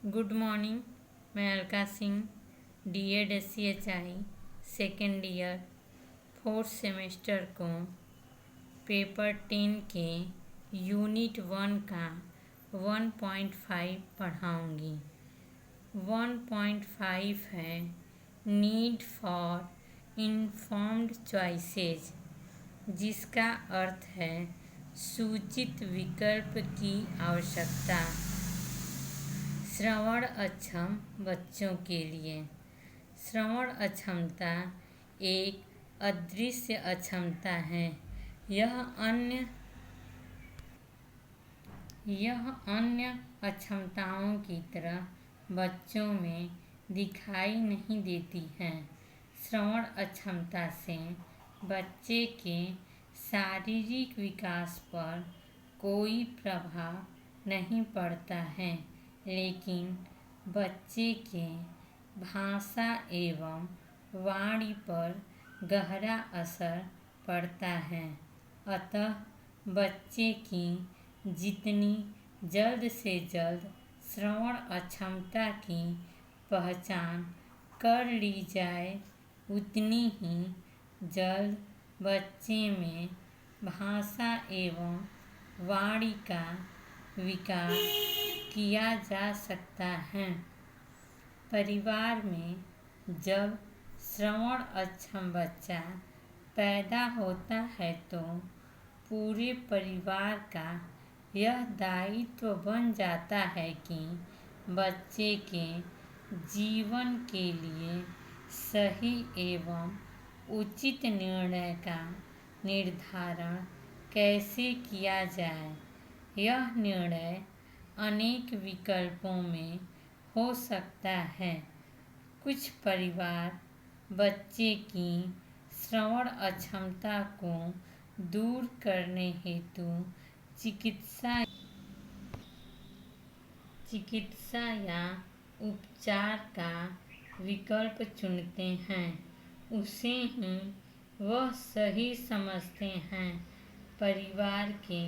Good morning. मैं Alka Singh, DED SCHI second year 4th semester को paper 10 के यूनिट 1 का 1.5 पढ़ाऊँगी। 1.5 है नीड फॉर इन्फॉर्म्ड चॉइसेस, जिसका अर्थ है सूचित विकल्प की आवश्यकता श्रवण अक्षम बच्चों के लिए। श्रवण अक्षमता एक अदृश्य अक्षमता है। यह अन्य अक्षमताओं की तरह बच्चों में दिखाई नहीं देती है। श्रवण अक्षमता से बच्चे के शारीरिक विकास पर कोई प्रभाव नहीं पड़ता है, लेकिन बच्चे के भाषा एवं वाणी पर गहरा असर पड़ता है। अतः बच्चे की जितनी जल्द से जल्द श्रवण अक्षमता की पहचान कर ली जाए, उतनी ही जल्द बच्चे में भाषा एवं वाणी का विकास किया जा सकता है। परिवार में जब श्रवण अक्षम बच्चा पैदा होता है तो पूरे परिवार का यह दायित्व बन जाता है कि बच्चे के जीवन के लिए सही एवं उचित निर्णय का निर्धारण कैसे किया जाए। यह निर्णय अनेक विकल्पों में हो सकता है। कुछ परिवार बच्चे की श्रवण अक्षमता को दूर करने हेतु चिकित्सा या उपचार का विकल्प चुनते हैं। उसे ही वह सही समझते हैं। परिवार के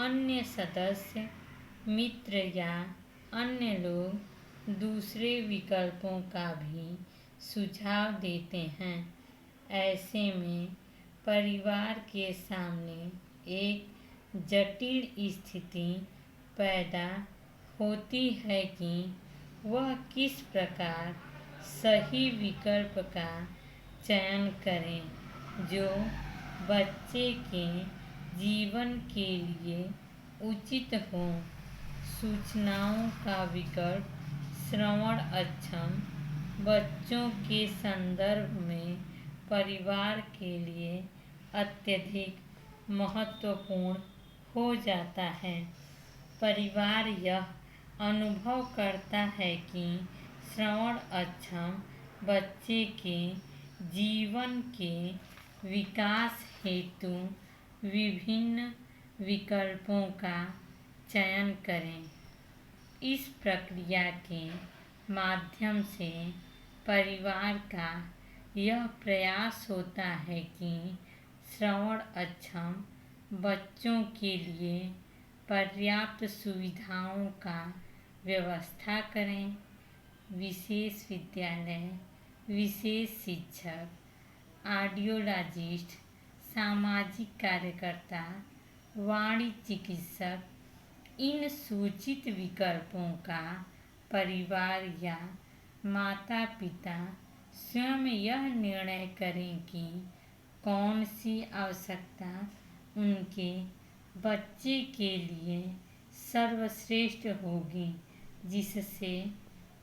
अन्य सदस्य, मित्र या अन्य लोग दूसरे विकल्पों का भी सुझाव देते हैं। ऐसे में परिवार के सामने एक जटिल स्थिति पैदा होती है कि वह किस प्रकार सही विकल्प का चयन करें जो बच्चे के जीवन के लिए उचित हो। सूचनाओं का विकल्प श्रवण अक्षम बच्चों के संदर्भ में परिवार के लिए अत्यधिक महत्वपूर्ण हो जाता है। परिवार यह अनुभव करता है कि श्रवण अक्षम बच्चे के जीवन के विकास हेतु विभिन्न विकल्पों का चयन करें। इस प्रक्रिया के माध्यम से परिवार का यह प्रयास होता है कि श्रवण अक्षम बच्चों के लिए पर्याप्त सुविधाओं का व्यवस्था करें। विशेष विद्यालय, विशेष शिक्षक, ऑडियोलॉजिस्ट, सामाजिक कार्यकर्ता, वाणी चिकित्सक, इन सूचित विकल्पों का परिवार या माता पिता स्वयं यह निर्णय करें कि कौन सी आवश्यकता उनके बच्चे के लिए सर्वश्रेष्ठ होगी, जिससे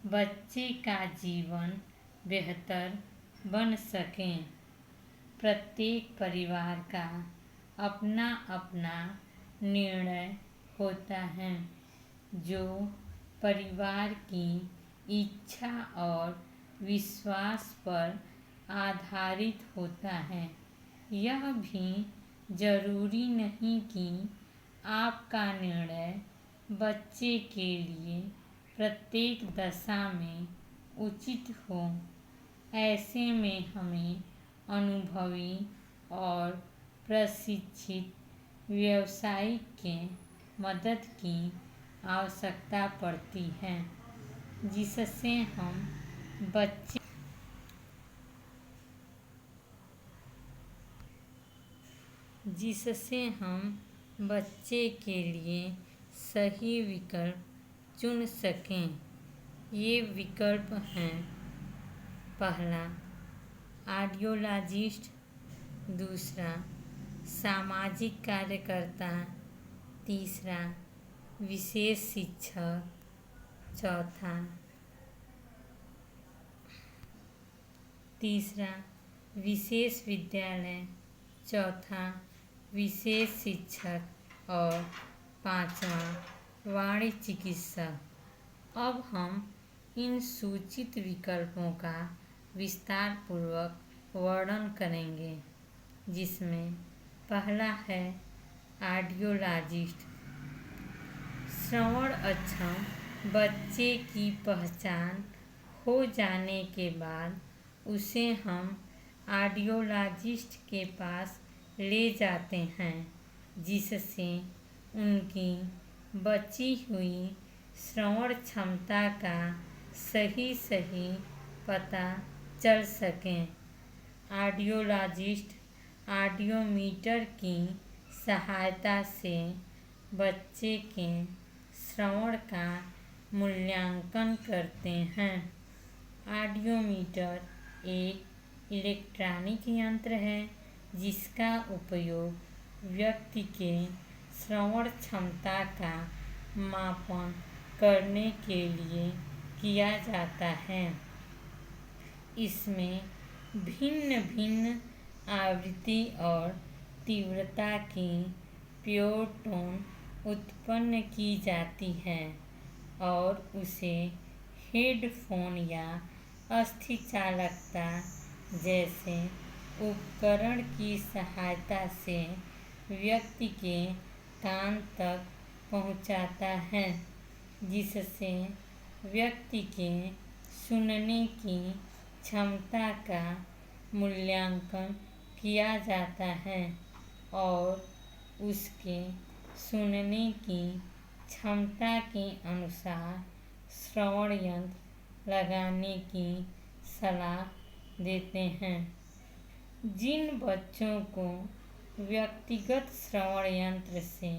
बच्चे का जीवन बेहतर बन सके। प्रत्येक परिवार का अपना अपना निर्णय होता है, जो परिवार की इच्छा और विश्वास पर आधारित होता है। यह भी जरूरी नहीं कि आपका निर्णय बच्चे के लिए प्रत्येक दशा में उचित हो। ऐसे में हमें अनुभवी और प्रशिक्षित व्यावसायिक के मदद की आवश्यकता पड़ती है। जिससे बच्चे हम बच्चे के लिए सही विकल्प चुन सकें। ये विकल्प हैं: पहला, ऑडियोलॉजिस्ट; दूसरा, सामाजिक कार्यकर्ता; तीसरा, विशेष शिक्षक; विशेष विद्यालय; चौथा, विशेष शिक्षक; और पांचवा, वाणिज्य चिकित्सक। अब हम इन सूचित विकल्पों का विस्तार पूर्वक वर्णन करेंगे, जिसमें पहला है ऑडियोलॉजिस्ट। श्रवण अक्षम बच्चे की पहचान हो जाने के बाद उसे हम ऑडियोलॉजिस्ट के पास ले जाते हैं, जिससे उनकी बची हुई श्रवण क्षमता का सही पता चल सके। ऑडियोलॉजिस्ट ऑडियोमीटर की सहायता से बच्चे के श्रवण का मूल्यांकन करते हैं। ऑडियोमीटर एक इलेक्ट्रॉनिक यंत्र है जिसका उपयोग व्यक्ति के श्रवण क्षमता का मापन करने के लिए किया जाता है। इसमें भिन्न भिन्न आवृत्ति और तीव्रता की प्योर टोन उत्पन्न की जाती है और उसे हेडफोन या अस्थिचालकता जैसे उपकरण की सहायता से व्यक्ति के कान तक पहुंचाता है, जिससे व्यक्ति के सुनने की क्षमता का मूल्यांकन किया जाता है और उसके सुनने की क्षमता के अनुसार श्रवण यंत्र लगाने की सलाह देते हैं। जिन बच्चों को व्यक्तिगत श्रवण यंत्र से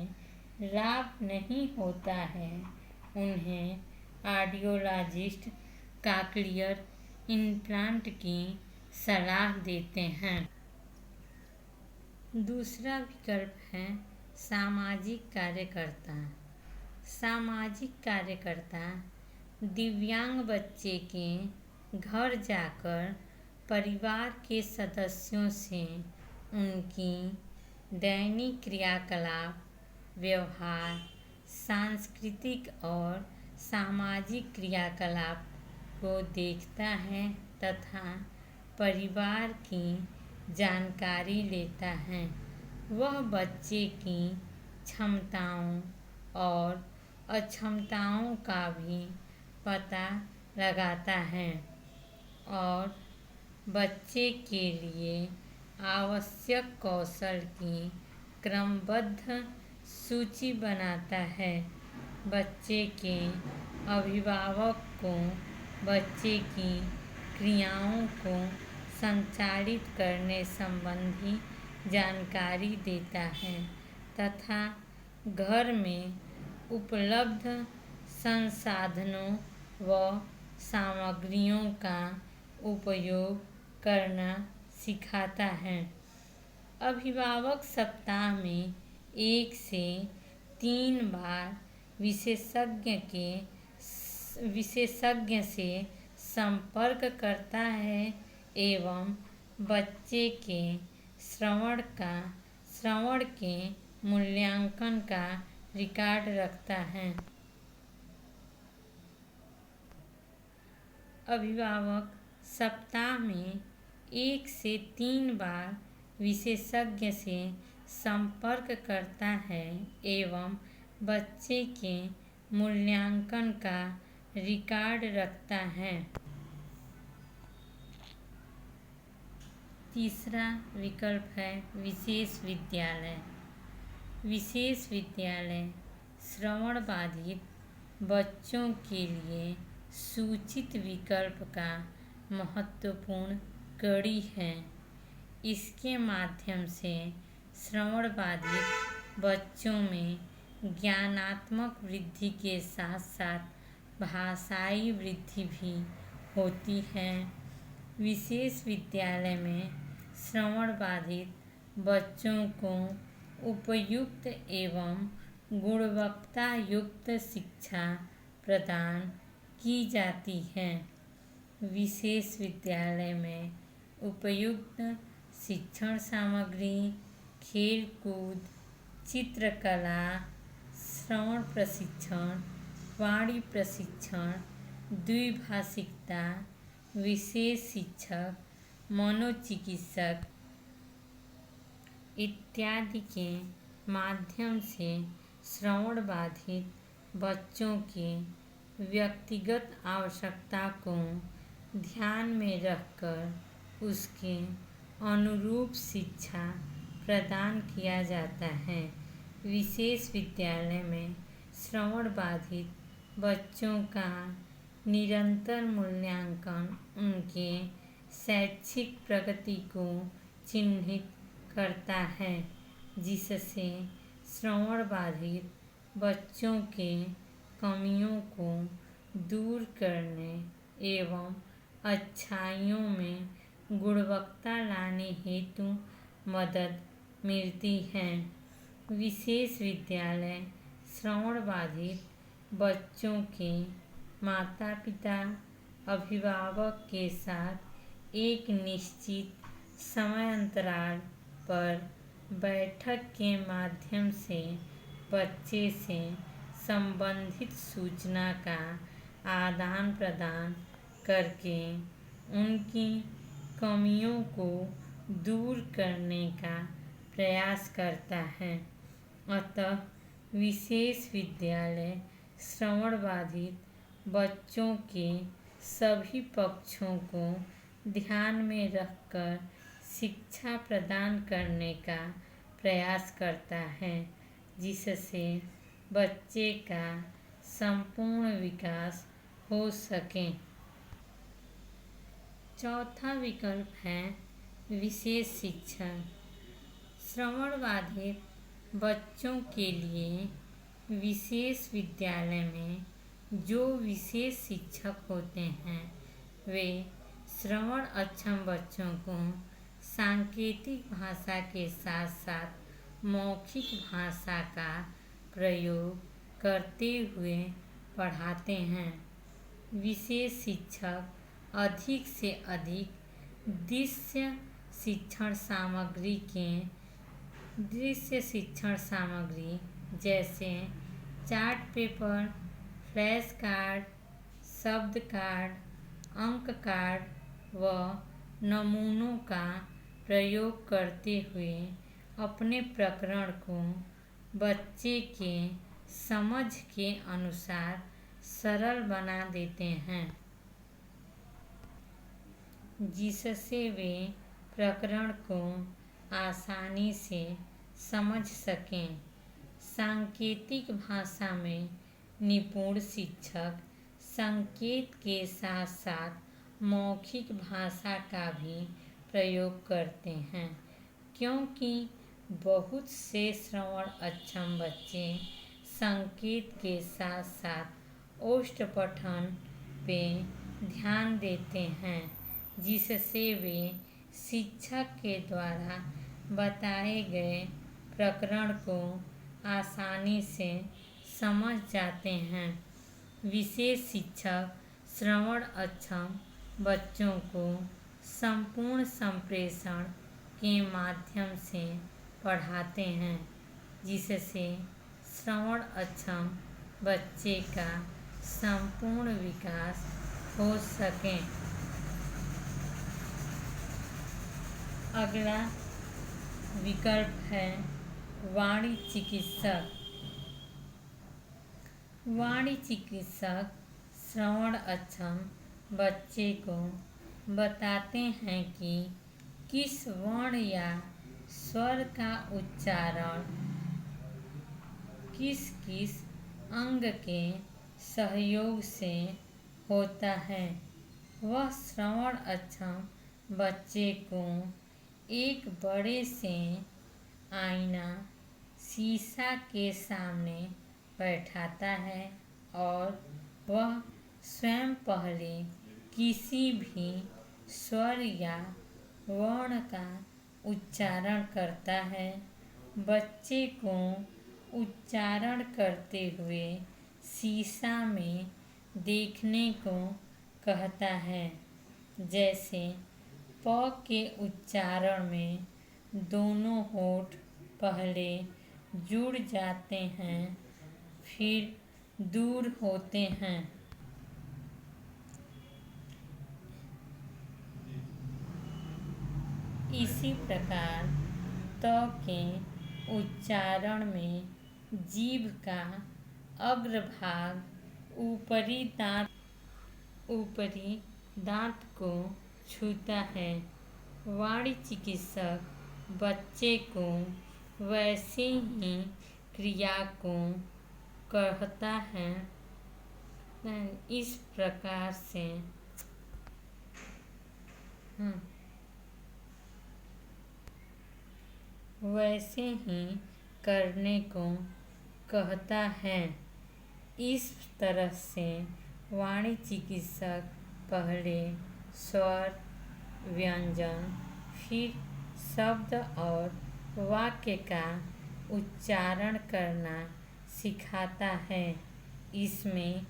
लाभ नहीं होता है, उन्हें ऑडियोलॉजिस्ट कॉक्लियर इम्प्लांट की सलाह देते हैं। दूसरा विकल्प है सामाजिक कार्यकर्ता। सामाजिक कार्यकर्ता दिव्यांग बच्चे के घर जाकर परिवार के सदस्यों से उनकी दैनिक क्रियाकलाप, व्यवहार, सांस्कृतिक और सामाजिक क्रियाकलाप को देखता है तथा परिवार की जानकारी लेता है। वह बच्चे की क्षमताओं और अक्षमताओं का भी पता लगाता है और बच्चे के लिए आवश्यक कौशल की क्रमबद्ध सूची बनाता है। बच्चे के अभिभावक को बच्चे की क्रियाओं को संचालित करने संबंधी जानकारी देता है तथा घर में उपलब्ध संसाधनों व सामग्रियों का उपयोग करना सिखाता है। अभिभावक सप्ताह में 1 से 3 बार विशेषज्ञ से संपर्क करता है एवं बच्चे के श्रवण के मूल्यांकन का रिकॉर्ड रखता है। अभिभावक सप्ताह में 1 से 3 बार विशेषज्ञ से संपर्क करता है एवं बच्चे के मूल्यांकन का रिकॉर्ड रखता है। तीसरा विकल्प है विशेष विद्यालय। विशेष विद्यालय श्रवण बाधित बच्चों के लिए सूचित विकल्प का महत्वपूर्ण कड़ी है। इसके माध्यम से श्रवण बाधित बच्चों में ज्ञानात्मक वृद्धि के साथ साथ भाषाई वृद्धि भी होती है। विशेष विद्यालय में श्रवण बाधित बच्चों को उपयुक्त एवं गुणवत्ता युक्त शिक्षा प्रदान की जाती है। विशेष विद्यालय में उपयुक्त शिक्षण सामग्री, खेलकूद, चित्रकला, श्रवण प्रशिक्षण, वाणी प्रशिक्षण, द्विभाषिकता, विशेष शिक्षक, मनोचिकित्सक इत्यादि के माध्यम से श्रवण बाधित बच्चों के व्यक्तिगत आवश्यकता को ध्यान में रखकर उसके अनुरूप शिक्षा प्रदान किया जाता है। विशेष विद्यालय में श्रवण बाधित बच्चों का निरंतर मूल्यांकन उनके शैक्षिक प्रगति को चिन्हित करता है, जिससे श्रवण बाधित बच्चों के कमियों को दूर करने एवं अच्छाइयों में गुणवत्ता लाने हेतु मदद मिलती है। विशेष विद्यालय श्रवण बाधित बच्चों के माता पिता, अभिभावक के साथ एक निश्चित समय अंतराल पर बैठक के माध्यम से बच्चे से संबंधित सूचना का आदान प्रदान करके उनकी कमियों को दूर करने का प्रयास करता है। अतः विशेष विद्यालय श्रवण बाधित बच्चों के सभी पक्षों को ध्यान में रखकर शिक्षा प्रदान करने का प्रयास करता है, जिससे बच्चे का संपूर्ण विकास हो सके। चौथा विकल्प है विशेष शिक्षा। श्रवण बाधित बच्चों के लिए विशेष विद्यालय में जो विशेष शिक्षक होते हैं वे श्रवण अक्षम बच्चों को सांकेतिक भाषा के साथ साथ मौखिक भाषा का प्रयोग करते हुए पढ़ाते हैं। विशेष शिक्षक अधिक से अधिक दृश्य शिक्षण सामग्री जैसे चार्ट पेपर, फ्लैश कार्ड, शब्द कार्ड, अंक कार्ड व नमूनों का प्रयोग करते हुए अपने प्रकरण को बच्चे के समझ के अनुसार सरल बना देते हैं, जिससे वे प्रकरण को आसानी से समझ सकें। सांकेतिक भाषा में निपुण शिक्षक संकेत के साथ साथ मौखिक भाषा का भी प्रयोग करते हैं, क्योंकि बहुत से श्रवण अक्षम बच्चे संकेत के साथ साथ ओष्ठ पठन पे ध्यान देते हैं, जिससे वे शिक्षक के द्वारा बताए गए प्रकरण को आसानी से समझ जाते हैं। विशेष शिक्षक श्रवण अक्षम बच्चों को संपूर्ण संप्रेषण के माध्यम से पढ़ाते हैं, जिससे श्रवण अक्षम बच्चे का संपूर्ण विकास हो सके। अगला विकल्प है वाणी चिकित्सक। वाणी चिकित्सक श्रवण अक्षम बच्चे को बताते हैं कि किस वर्ण या स्वर का उच्चारण किस किस अंग के सहयोग से होता है। वह श्रवण अक्षम बच्चे को एक बड़े से आईना शीशा के सामने बैठाता है और वह स्वयं पहले किसी भी स्वर या वर्ण का उच्चारण करता है। बच्चे को उच्चारण करते हुए शीशा में देखने को कहता है। जैसे प के उच्चारण में दोनों होंठ पहले जुड़ जाते हैं, फिर दूर होते हैं। इसी प्रकार त के उच्चारण में जीभ का अग्रभाग ऊपरी दांत को छूता है। वाणी चिकित्सक बच्चे को वैसे ही क्रिया को कहता है। इस प्रकार से वैसे ही करने को कहता है। इस तरह से वाणी चिकित्सक पहले स्वर, व्यंजन, फिर शब्द और वाक्य का उच्चारण करना सिखाता है। इसमें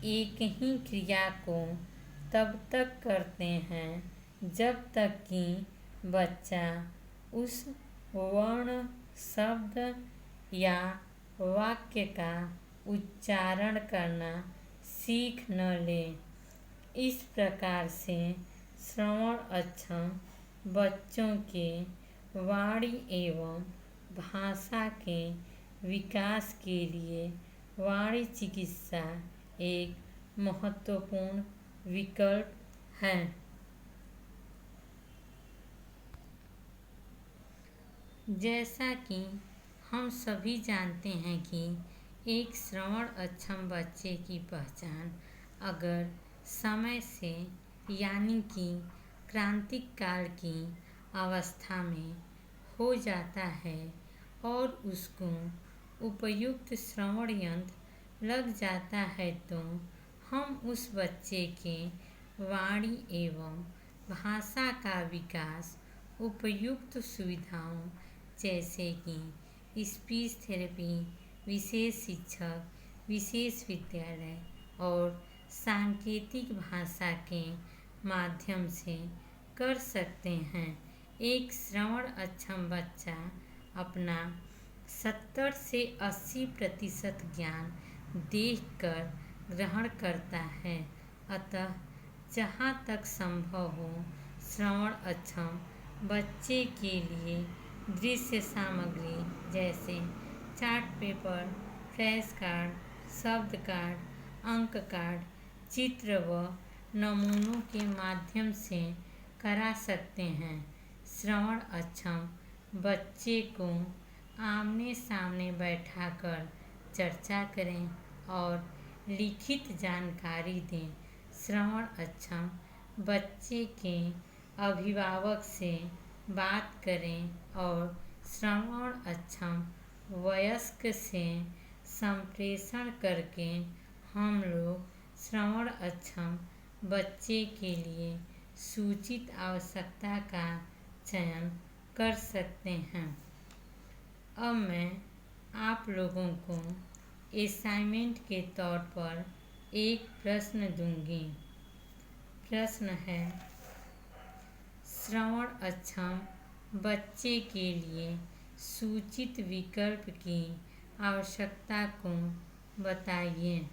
एक ही क्रिया को तब तक करते हैं जब तक कि बच्चा उस वर्ण, शब्द या वाक्य का उच्चारण करना सीख न ले। इस प्रकार से श्रवण अक्षम बच्चों के वाणी एवं भाषा के विकास के लिए वाणी चिकित्सा एक महत्वपूर्ण विकल्प है। जैसा कि हम सभी जानते हैं कि एक श्रवण अक्षम बच्चे की पहचान अगर समय से यानी कि क्रांतिक काल की अवस्था में हो जाता है और उसको उपयुक्त श्रवण यंत्र लग जाता है तो हम उस बच्चे के वाणी एवं भाषा का विकास उपयुक्त सुविधाओं जैसे कि स्पीच थेरेपी, विशेष शिक्षक, विशेष विद्यालय और सांकेतिक भाषा के माध्यम से कर सकते हैं। एक श्रवण अक्षम बच्चा अपना 70 से 80% ज्ञान देखकर ग्रहण करता है। अतः जहाँ तक संभव हो श्रवण अक्षम बच्चे के लिए दृश्य सामग्री जैसे चार्ट पेपर, फ्लैश कार्ड, शब्द कार्ड, अंक कार्ड, चित्र व नमूनों के माध्यम से करा सकते हैं। श्रवण अक्षम बच्चे को आमने सामने बैठाकर चर्चा करें और लिखित जानकारी दें। श्रवण अक्षम बच्चे के अभिभावक से बात करें और श्रवण अक्षम वयस्क से संप्रेषण करके हम लोग श्रवण अक्षम बच्चे के लिए सूचित आवश्यकता का चयन कर सकते हैं। अब मैं आप लोगों को असाइनमेंट के तौर पर एक प्रश्न दूंगी। प्रश्न है, श्रवण अक्षम बच्चे के लिए सूचित विकल्प की आवश्यकता को बताइए।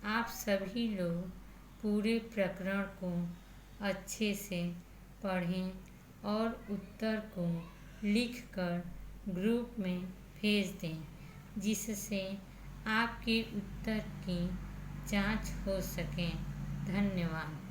आप सभी लोग पूरे प्रकरण को अच्छे से पढ़ें और उत्तर को लिखकर ग्रुप में भेज दें, जिससे आपके उत्तर की जांच हो सके। धन्यवाद।